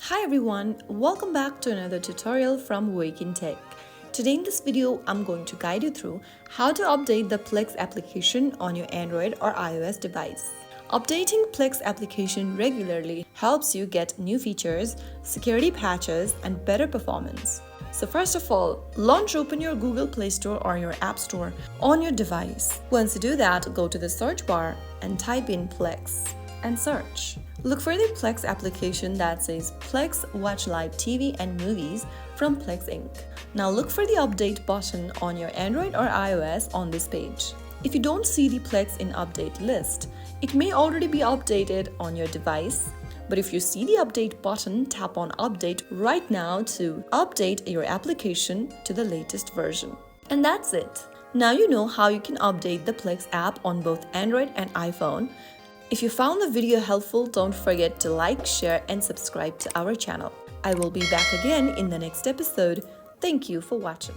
Hi everyone, welcome back to another tutorial from Wake&Tech. Today in this video, I'm going to guide you through how to update the Plex application on your Android or iOS device. Updating Plex application regularly helps you get new features, security patches, and better performance. So first of all, open your Google Play Store or your App Store on your device. Once you do that, go to the search bar and type in Plex and search. Look for the Plex application that says Plex Watch Live TV and Movies from Plex Inc. Now look for the update button on your Android or iOS on this page. If you don't see the Plex in update list, it may already be updated on your device. But if you see the update button, tap on update right now to update your application to the latest version. And that's it. Now you know how you can update the Plex app on both Android and iPhone. If you found the video helpful, don't forget to like, share, and subscribe to our channel. I will be back again in the next episode. Thank you for watching.